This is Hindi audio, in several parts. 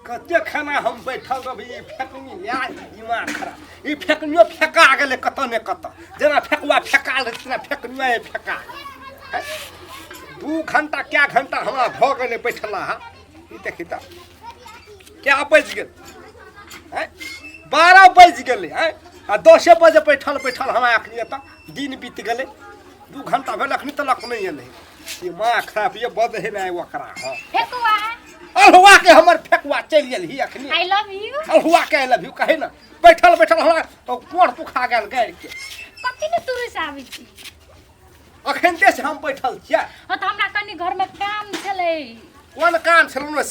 कते खाना हम बैठल रहबै ई फेकनी या दिमाग खराब ई फेकनियो फेका गेलै कत ने कत जेना फेकुआ फेकाल रहै तेना फेकनियो फेका 2 घंटा क्या घंटा हमरा भ गेलै बैठला हा ई देखि त क्या बज गेल हैं 12 बज गेलै हैं आ 10 बजे बैठल हमरा अखनी त दिन बीत गेलै 2 घंटा भेल अखनी तक नहीं एलै दिमाग खराब ये बद है ना ओकरा हां फेकुआ अलहुआ के हमर फेकुआ चल गेल ही अखनी आई लव यू अलहुआ के आई लव यू कहे ना बैठल हमरा कोड़ पुखा गेल गाड़ के कथि ने तुरु से आबै छी अखन से हम बैठल छियै हां त हमरा कनी घर में काम छलै कोन काम छलै न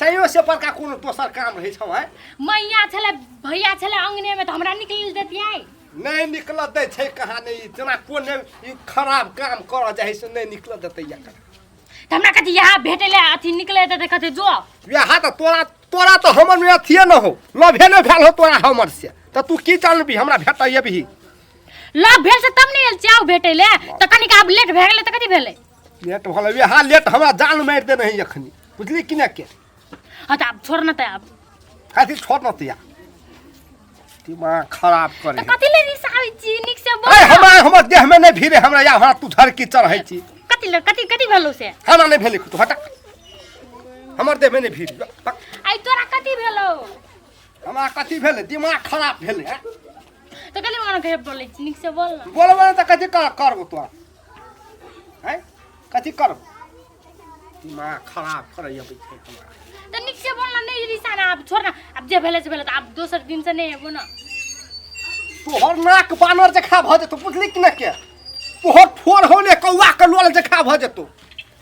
सइयो से बड़का कोनो दोसर काम रहै छौ है मैया छलै भैया छलै अंगने में त हमरा निकल देतियै नहीं निकल दै छै कहाँ नहीं जना कोने ई खराब काम कर जाय से नहीं निकल देतै या त हमरा कथि यहाँ भेटले अथि निकले त कथि जो यहाँ त तोरा तो हमर में अथिए न हो लभे न भेल हो तोरा हमर से त तू की जानबी हमरा भेटैए भी लव भेल से तब नहीं आयल चाउ भेटले त कनिक आब लेट भ गेलै त कथि भेलै लेट भले यहाँ लेट हमरा जान मार दे नहीं अखनी बुझली कि ना के हां त अब छोड़ न त अब कथि छोड़ न तिया दिमाग खराब करे त कथि ले रिसाबै छी निक से बोल हमर देह में नहीं भिरे हमरा या हमरा तू धर की चढ़ै छी कथि भेलो से हमरा नहीं भेले तू हटा हमर देह में नहीं भिरे आई तोरा कथि भेलो हमरा कथि भेले दिमाग खराब भेले हैं त कले मन के बोलै छी निक से बोल न बोलबे त कथि करबो तोरा हैं कथि करबो दिमाग खराब करे ये बैठे हमरा त निक से बोल न नहीं रिसाना अब छोड़ न अब जे भेले से भेले त अब दोसर दिन से नहीं हेबो न तोहर नाक बानर जखा भ जतो बुझली कि ना के तोहर फोर होले कौवा के लोल जखा भ जतो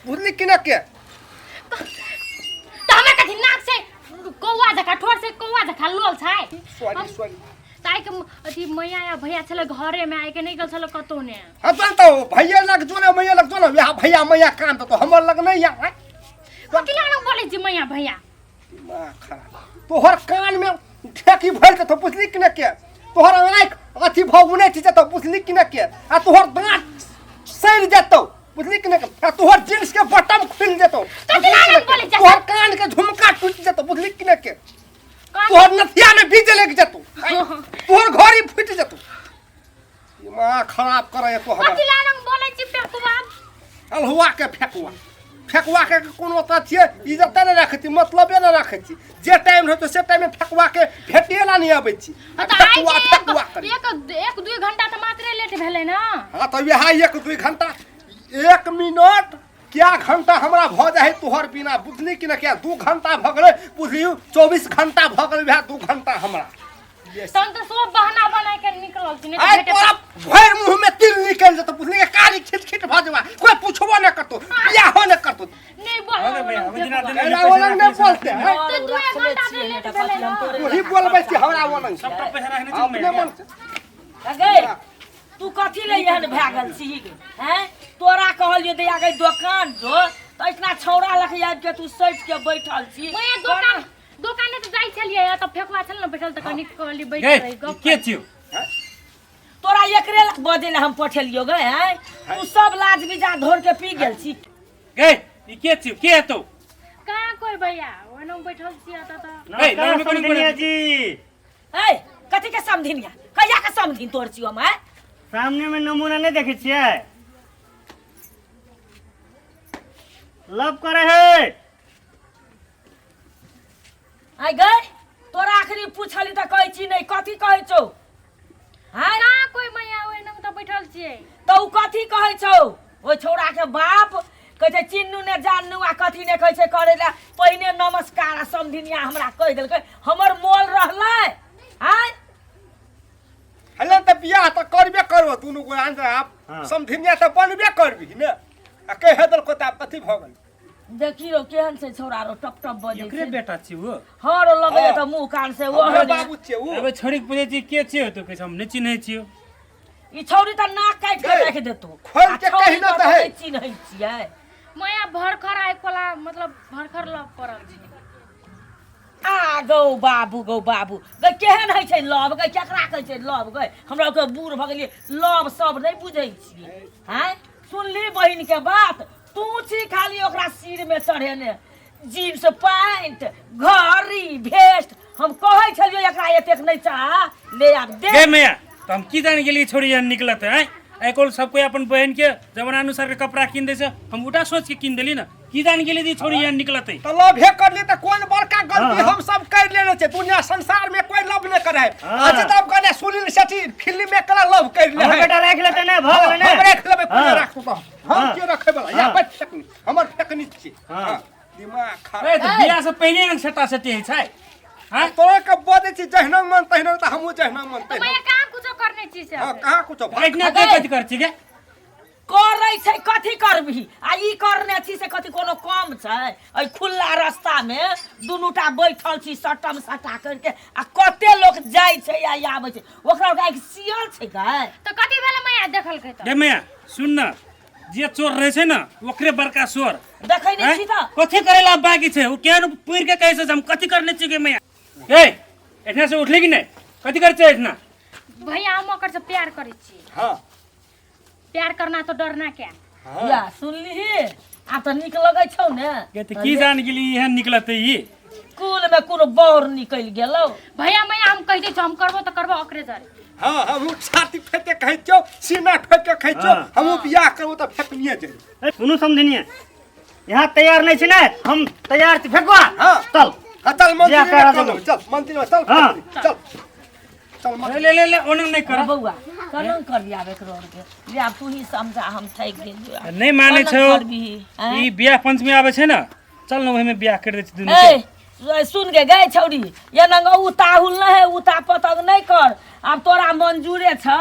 बुझली कि ना के त हमरा कथि नाक से कौवा जखा ठोर से कौवा जखा लोल छै सॉरी ताई के अथि मैया या भैया छले घरे में आइ के नहीं गल छले कतो ने हम जानतो भैया लग जो ना मैया लग जो ना यहाँ भैया मैया कान तो हमर लग नहीं या कथि लाना बोले छी मैया भैया दिमाग खराब तोहर कान में ठेकी भर के तो बुझली कि ना के तोहर आंख अथि भगुने थी जतो बुझली कि ना के आ तोहर दांत सड़ जतो बुझली कि ना के आ तोहर जींस के बटन खुल जतो तोहर कान के झुमका टूट जतो बुझली कि ना के तोहर नथिया में बीज लग जतो तोहर घड़ी फूट जतो दिमाग खराब करे तो हमरा कथि लाना बोले छी फेकुआ अलहुआ के फेकुआ के कोनो त छिए इज्जत न रखती मतलबे न रखती जे टाइम होतो से टाइम में फेकुआ के भेटेला नहीं आबै छी फेकुआ एक 2 घंटा त मात्र लेट भेलै न हां त यहाँ 1-2 घंटा 1 मिनट क्या घंटा हमरा भ जाय तोहर बिना बुझली कि ना क्या 2 घंटा भ गेलै बुझलियो 24 घंटा भ गेलै भै 2 घंटा हमरा तन त सब बहाना बना के निकलल छी ने भेटे भर मुंह में तिल निकल जतो बुझली काली खिट भ जवा कोई पूछबो न करतो बियाह हो न करतो नहीं बोल हम नहीं बोलते हैं तो 2 घंटा से लेट भेलै न वही बोलबै छी हमरा वलन सब तो पैसा रहने अपने मन अगे तू कथि ले एहन भ गेल छी हैं तोरा कहलिए दे आगे दुकान जो त इतना छौरा लख आब के तू सट के बैठल छी मैं दुकाने त जाई छलिए त फेकुआ छल न बैठल त कनी कहली बैठ रही गप के छियो तोरा एकरे बजे ले हम पठेलियो गे हैं तू सब लाज बिजा धोर के पी गेल छी गे ई के छियो के तो कहां कोई भैया ओनो बैठल छी त ए नाम कोन कोन जी ए कथि के समधिनिया कहिया के समधिन तोर छी हम हैं सामने में नमूना नहीं देखे छिए लव करे है आई गए तोरा आखरी पूछली त कहै छी नहीं कथि कहै छौ हां ना कोई मैया ओनो त बैठल छी तो उ कथि कहै छौ ओ छौरा के बाप कहै छै चिन्नू ने जानू आ कथि ने कहै छै करेला पहिने नमस्कार समधिनिया हमरा कह देलकै हमर मोल रहलै हां हलन त बियाह त करबे करबो तूनु को आंसर आप समधिनिया त बनबे करबी ने आ कह हेदल को त कथि भ गेल देखी रो केहन से छौरा रो टप टप बजे एकरे बेटा छी वो हां रो लगे त मुंह कान से वो हमर बाबू छे उ अबे छोड़ी पूछे छी के छियो तो कहै हम नहीं चिन्है छियो ई छौरी त नाक काट के रख देतो खोल के कहि न त है चिन्है छियै मैया भरखर आइ कोला मतलब भरखर लव परल छी आ गौ बाबू गे केहन है छै लव गे केकरा कहै छै लव गे हमरा के बूढ़ भ गेलिए लव सब नहीं बुझै छियै हैं सुनली बहिन के बात तू छी खाली ओकरा सिर में चढ़ेने जीन्स पैंट घड़ी भेस्ट हम कहै छलियो एकरा एतेक नहीं चढ़ा ले आब दे गे मैया तो हम की जान गेली छोड़ी यहाँ निकलत है आई कोल सब कोई अपन बहन के जमाना अनुसार के कपड़ा किन दे से हम उठा सोच के किन देली ना की जान गेली दी छोड़ी यहाँ निकलत है तो लव हे कर ली तो कोई बड़का गलती हाँ। हम सब कर लेने छे दुनिया संसार में कोई लव नहीं करे हाँ। आज तब कने सुनील शेट्टी फिल्म में कला लव कर ले हमर बेटा रख लेते ने भग लेने हम रख लेबे पूरा हाँ। रख तो हम हाँ। के रखे वाला या हाँ। बच सकनी हमर फेकनी छी हाँ। हाँ, दिमाग ए खराब तो बियाह से पहले न सटा सटी है छै हां तोरे के बदे छी जहना मन तहना त हमहु जहना मन तो तहना मैं कहाँ कुछ करने चीज हां से कहां कुछ इतना के कथि कर छी गे करै छै कथी करबही आ ई करने छी से कथी कोनो कम छै एहि खुला रास्ता में दुनूटा बैठल छी सटम सटा करके आ कते लोग जाइ छै आ आबै छै ओकरा गाय सियल छै गाय तो कथी भेल मैं देखल के गे मैया सुन न जे चोर रहे छै ना ओकरे बड़का चोर देखै नहीं छी त कथि करेला बाकी छै उ केन पुर के कहै छै हम कथि करने छी गे मैया ए एठना से उठले कि नहीं कथि कर छै एठना भैया हम ओकर से प्यार करे छी हां प्यार करना तो डरना क्या या सुनलिही आ त नीक लगै छौ ने के त की जान गेली यहाँ निकलत ई कुल में कोनो बौर निकल गेलौ भैया मैं हम कह दै छी हम करबो तो करबो ओकरे जरे हां हमहु छाती फेंक के कहै छौ सीना फेंक के कहै छौ हाँ। हमहु बियाह करबो त फेकनिए जे ए, सुनू समझनिए यहाँ तैयार नहीं छी ने हम तैयार छी फेंकवा हां चल चल मंदिर बियाह में करा चल देबो। चल मंदिर में चल हाँ। चल चल मंदिर ले ले ले ओनम नहीं कर बौआ कलन कर लिया एक रोड के ले आब तू ही समझा हम थक गेलियो नहीं माने छौ ई ई बियाह पंचमी आवे छै ना चल न ओहि में बियाह कर दे छी दुनू के ए सुन के गए छौरी ये नंगा उताहुल न है उता पतंग नहीं कर अब तोरा मंजूरे छ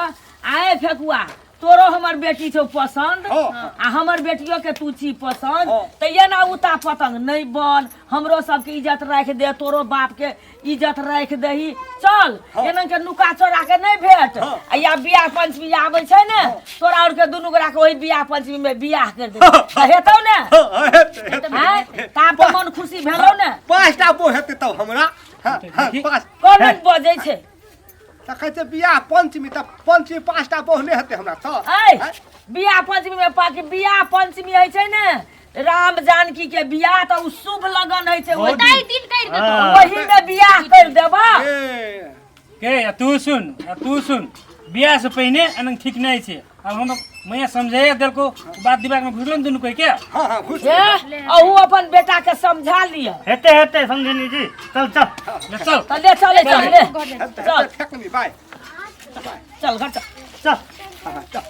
आए फेकुआ तोरो हमर बेटी छौ पसंद हाँ। आ हमर बेटियो के तू छी पसंद हाँ। त ये ना उता पतंग नहीं बन हमरो सबके इज्जत राख दे तोरो बाप के इज्जत राख दही चल हाँ। एना के नुका चोरा के नहीं भेट हाँ। आ या बियाह पंचमी आबै छै ने तोरा और के दुनू गोरा के ओही बियाह पंचमी में बियाह कर दे हेतौ ने हैं ताब त मन खुशी भेलौ ने पांचटा बो हेतै तब हमरा हां पांच कोन बजै छै त कहै छै बियाह पंचमी त पंचमी पांचटा बो नहि हेतै हमरा त ऐ बियाह पंचमी में पाके बियाह पंचमी है छै ने राम जानकी के बियाह त उ शुभ लगन है छै ओहि दाई दिन कर दे हाँ। वही में बियाह कर देबा ए के तू सुन बियाह से पहले अनंग ठीक नहीं छे अब हम मैं समझाया दिल को बात दिमाग में घुसलन दुनू कोई क्या हां हां खुश ए अहू अपन बेटा के समझा लिया हेते हेते समझनी जी चल चल ले चल त ले चले चल ले चल फेकनी बाय चल घर चल चल हां चल